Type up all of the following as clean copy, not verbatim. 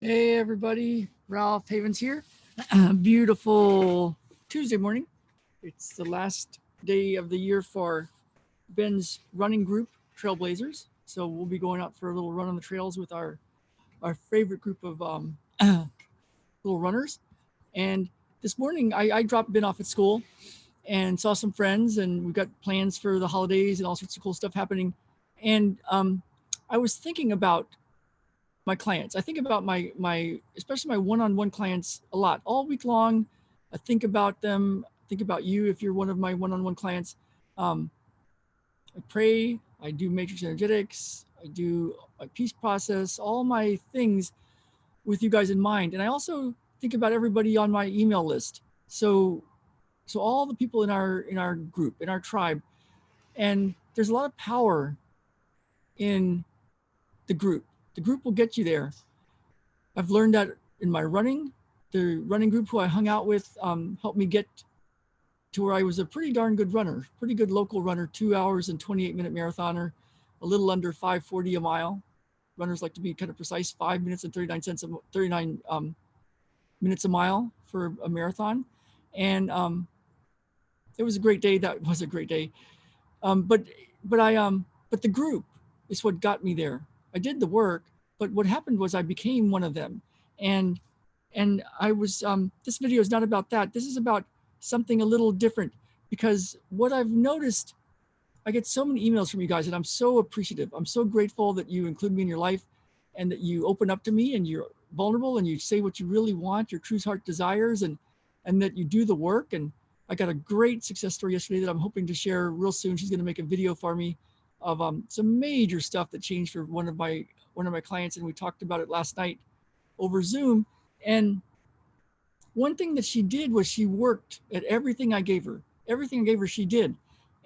Hey everybody, Ralph Havens here. Beautiful Tuesday morning. It's the last day of the year for Ben's running group, Trailblazers. So we'll be going out for a little run on the trails with our favorite group of little runners. And this morning I dropped Ben off at school and saw some friends, and we've got plans for the holidays and all sorts of cool stuff happening. And I was thinking about my clients. I think about my especially my one-on-one clients a lot all week long. I think about them. Think about you if you're one of my one-on-one clients. Um, I pray. I do matrix energetics. I do my peace process. All my things with you guys in mind, and I also think about everybody on my email list. So all the people in our group, in our tribe, and there's a lot of power in the group. The group will get you there. I've learned that in my running. The running group who I hung out with helped me get to where I was a pretty darn good runner, pretty good local runner, 2 hours and 28-minute marathoner, a little under 5:40 a mile. Runners like to be kind of precise, 5 minutes and 39 minutes a mile for a marathon. And it was a great day. That was a great day. Um, but but the group is what got me there. I did the work, but what happened was I became one of them, and I was. This video is not about that. This is about something a little different, because what I've noticed, I get so many emails from you guys, and I'm so appreciative. I'm so grateful that you include me in your life, and that you open up to me, and you're vulnerable, and you say what you really want, your true heart desires, and that you do the work. And I got a great success story yesterday that I'm hoping to share real soon. She's going to make a video for me of some major stuff that changed for one of my clients, and we talked about it last night over Zoom. And one thing that she did was she worked at everything I gave her. Everything I gave her, she did,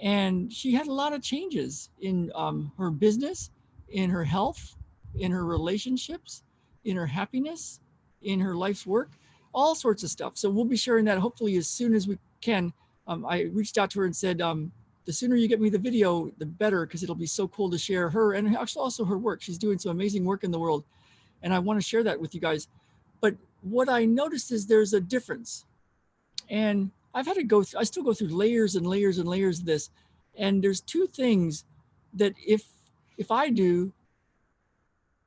and she had a lot of changes in her business, in her health, in her relationships, in her happiness, in her life's work, all sorts of stuff. So we'll be sharing that hopefully as soon as we can. I reached out to her and said, the sooner you get me the video, the better, because it'll be so cool to share her and actually also her work. She's doing some amazing work in the world, and I want to share that with you guys. But what I noticed is there's a difference, and I've had to go through, I still go through layers and layers and layers of this. And there's two things that if I do,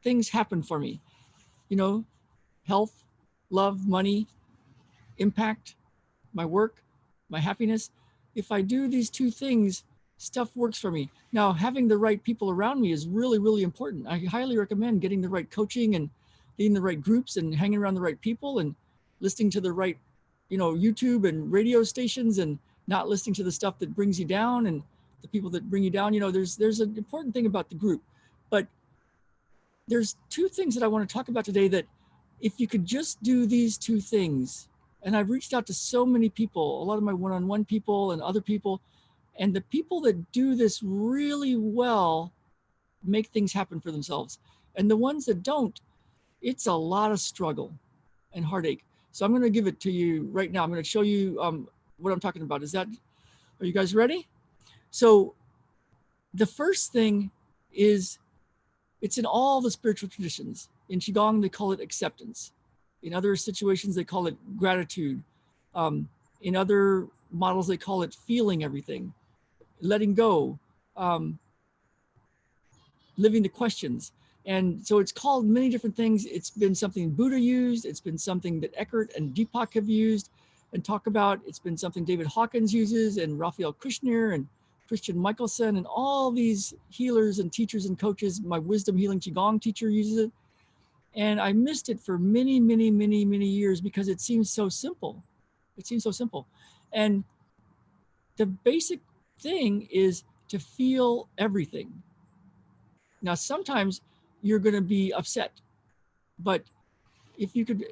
things happen for me. You know, health, love, money, impact, my work, my happiness. If I do these two things, stuff works for me. Now, having the right people around me is really, really important. I highly recommend getting the right coaching and getting the right groups and hanging around the right people and listening to the right, YouTube and radio stations, and not listening to the stuff that brings you down and the people that bring you down. There's an important thing about the group. But there's two things that I want to talk about today that if you could just do these two things, and I've reached out to so many people, a lot of my one-on-one people and other people, and the people that do this really well make things happen for themselves. And the ones that don't, it's a lot of struggle and heartache. So I'm going to give it to you right now. I'm going to show you what I'm talking about. Are you guys ready? So the first thing is, it's in all the spiritual traditions. In Qigong, they call it acceptance. In other situations, they call it gratitude. In other models, they call it feeling everything, letting go, living the questions. And so it's called many different things. It's been something Buddha used. It's been something that Eckhart and Deepak have used and talk about. It's been something David Hawkins uses, and Raphael Kushner and Christian Michelson, and all these healers and teachers and coaches. My Wisdom Healing Qigong teacher uses it. And I missed it for many, many, many, many years because it seems so simple. It seems so simple. And the basic thing is to feel everything. Now, sometimes you're going to be upset, but if you could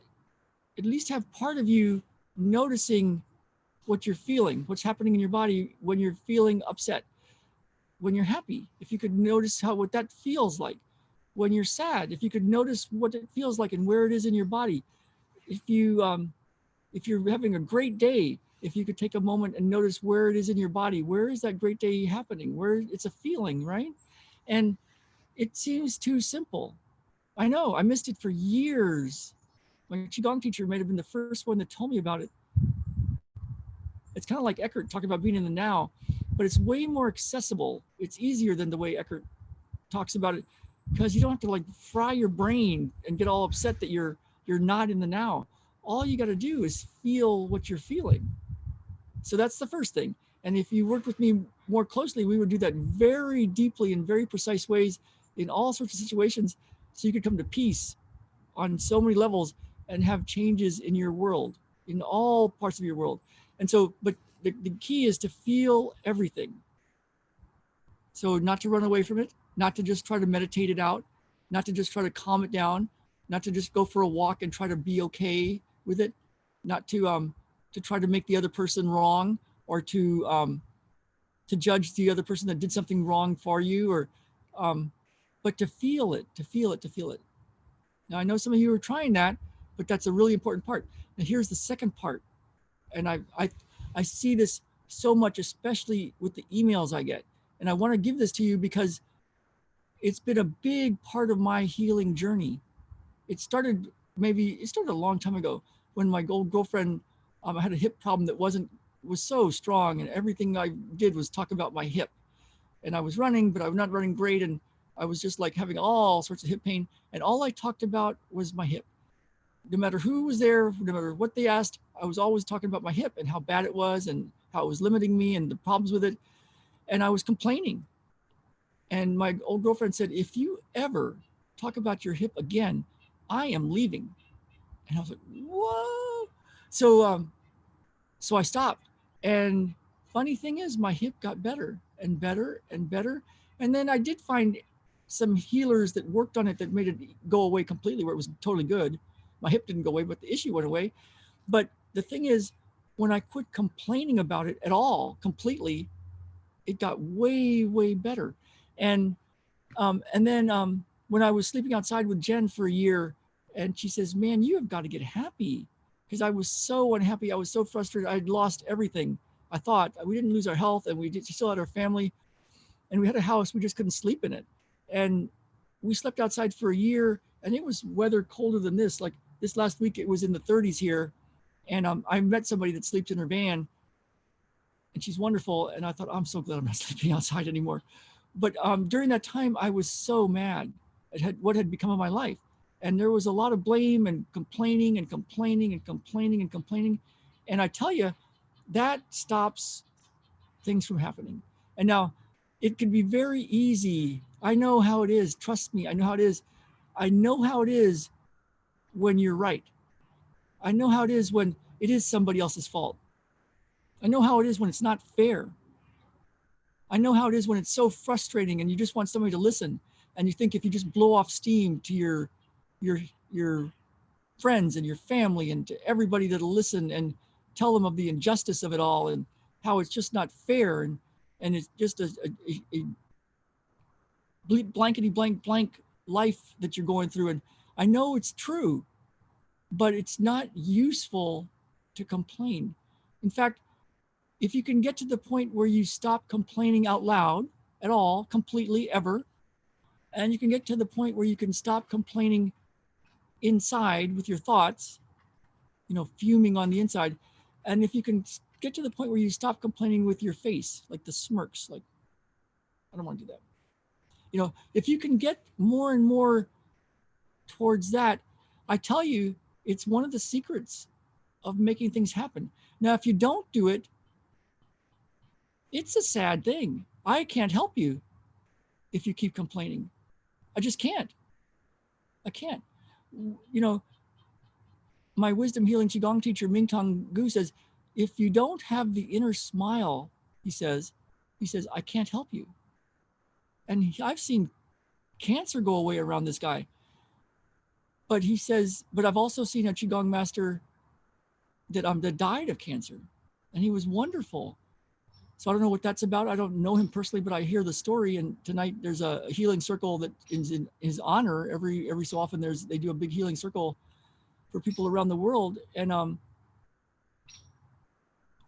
at least have part of you noticing what you're feeling, what's happening in your body when you're feeling upset, when you're happy, if you could notice what that feels like, when you're sad, if you could notice what it feels like and where it is in your body, if you're having a great day, if you could take a moment and notice where it is in your body, where is that great day happening, where it's a feeling, right? And it seems too simple. I know, I missed it for years. My Qigong teacher might have been the first one that told me about it. It's kind of like Eckhart talking about being in the now, but it's way more accessible. It's easier than the way Eckhart talks about it, because you don't have to like fry your brain and get all upset that you're not in the now. All you got to do is feel what you're feeling. So that's the first thing. And if you worked with me more closely, we would do that very deeply in very precise ways in all sorts of situations, so you could come to peace on so many levels and have changes in your world, in all parts of your world. And so, but the key is to feel everything. So not to run away from it, not to just try to meditate it out, not to just try to calm it down, not to just go for a walk and try to be okay with it, not to try to make the other person wrong, or to judge the other person that did something wrong for you, or but to feel it, to feel it, to feel it. Now I know some of you are trying that, but that's a really important part. And here's the second part, and I see this so much, especially with the emails I get. And I want to give this to you because it's been a big part of my healing journey. It started a long time ago when my old girlfriend, I had a hip problem that was so strong, and everything I did was talk about my hip. And I was running, but I was not running great, and I was just like having all sorts of hip pain, and all I talked about was my hip. No matter who was there, no matter what they asked, I was always talking about my hip and how bad it was and how it was limiting me and the problems with it. And I was complaining. And my old girlfriend said, if you ever talk about your hip again, I am leaving. And I was like, whoa. So I stopped. And funny thing is, my hip got better and better and better. And then I did find some healers that worked on it that made it go away completely, where it was totally good. My hip didn't go away, but the issue went away. But the thing is, when I quit complaining about it at all completely, it got way, way better. And then when I was sleeping outside with Jen for a year, and she says, man, you have got to get happy. Because I was so unhappy. I was so frustrated. I'd lost everything. I thought we didn't lose our health, and we still had our family, and we had a house. We just couldn't sleep in it. And we slept outside for a year, and it was weather colder than this. Like this last week, it was in the 30s here. And I met somebody that sleeps in her van, and she's wonderful. And I thought, I'm so glad I'm not sleeping outside anymore. But during that time, I was so mad at what had become of my life. And there was a lot of blame and complaining and complaining and complaining and complaining. And I tell you, that stops things from happening. And now it can be very easy. I know how it is. Trust me, I know how it is. I know how it is when you're right. I know how it is when it is somebody else's fault. I know how it is when it's not fair. I know how it is when it's so frustrating and you just want somebody to listen, and you think if you just blow off steam to your friends and your family and to everybody that'll listen and tell them of the injustice of it all and how it's just not fair, and it's just a blankety blank life that you're going through. And I know it's true, but it's not useful to complain. In fact, if you can get to the point where you stop complaining out loud at all, completely, ever, and you can get to the point where you can stop complaining inside with your thoughts, fuming on the inside, and if you can get to the point where you stop complaining with your face, like the smirks, like, I don't want to do that. If you can get more and more towards that, I tell you, it's one of the secrets of making things happen. Now, if you don't do it, it's a sad thing. I can't help you if you keep complaining. I just can't. I can't. My wisdom healing Qigong teacher, Mingtong Gu, says, if you don't have the inner smile, he says, I can't help you. And I've seen cancer go away around this guy. But he says, but I've also seen a Qigong master that died of cancer, and he was wonderful. So I don't know what that's about. I don't know him personally, but I hear the story. And tonight there's a healing circle that is in his honor. Every so often they do a big healing circle for people around the world. And I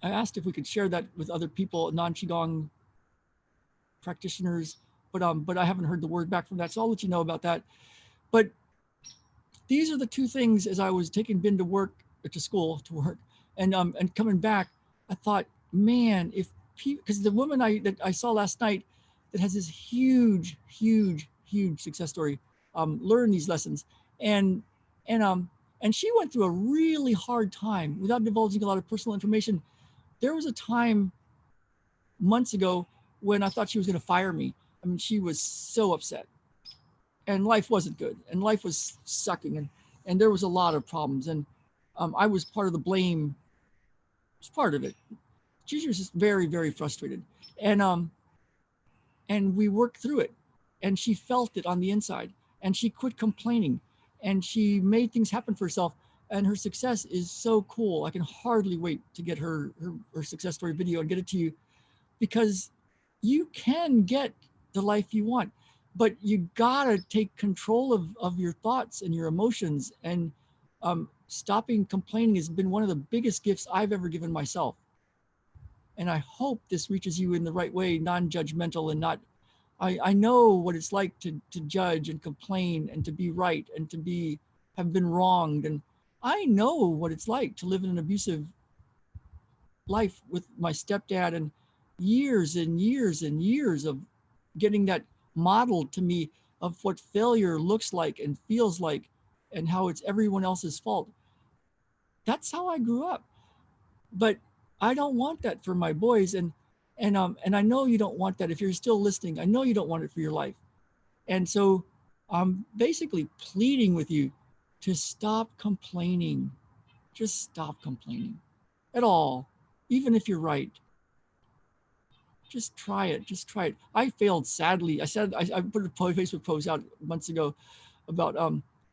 asked if we could share that with other people, non-Qigong practitioners, but I haven't heard the word back from that. So I'll let you know about that. But these are the two things as I was taking Ben to work, to school, to work, and coming back, I thought, man, if because the woman that I saw last night that has this huge, huge, huge success story, learned these lessons, and and um and she went through a really hard time without divulging a lot of personal information. There was a time months ago when I thought she was going to fire me. I mean, she was so upset, and life wasn't good, and life was sucking, and there was a lot of problems, and I was part of the blame. Was part of it. She was just very, very frustrated, and and we worked through it, and she felt it on the inside, and she quit complaining, and she made things happen for herself, and her success is so cool. I can hardly wait to get her success story video and get it to you, because you can get the life you want, but you gotta take control of your thoughts and your emotions. And stopping complaining has been one of the biggest gifts I've ever given myself. And I hope this reaches you in the right way, non-judgmental and not, I know what it's like to judge and complain and to be right and to have been wronged. And I know what it's like to live in an abusive life with my stepdad, and years and years and years of getting that modeled to me of what failure looks like and feels like, and how it's everyone else's fault. That's how I grew up. But I don't want that for my boys. And I know you don't want that. If you're still listening, I know you don't want it for your life. And so I'm basically pleading with you to stop complaining. Just stop complaining at all, even if you're right. Just try it. Just try it. I failed sadly. I put a Facebook post out months ago about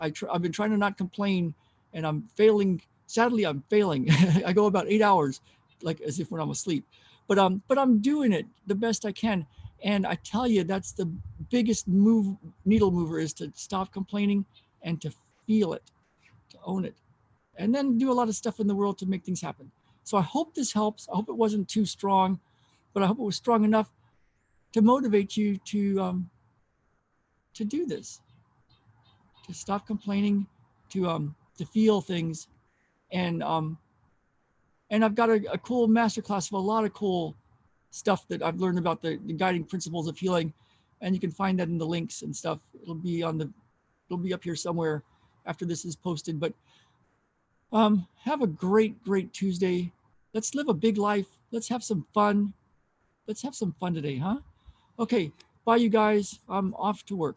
I've been trying to not complain, and I'm failing. Sadly, I'm failing. I go about 8 hours, like as if when I'm asleep, but I'm doing it the best I can. And I tell you, that's the biggest needle mover, is to stop complaining and to feel it, to own it, and then do a lot of stuff in the world to make things happen. So I hope this helps. I hope it wasn't too strong, but I hope it was strong enough to motivate you to do this, to stop complaining, to feel things. And I've got a cool masterclass of a lot of cool stuff that I've learned about the guiding principles of healing, and you can find that in the links and stuff. It'll be up here somewhere after this is posted. But have a great, great Tuesday. Let's live a big life. Let's have some fun. Let's have some fun today, huh? Okay, bye, you guys. I'm off to work.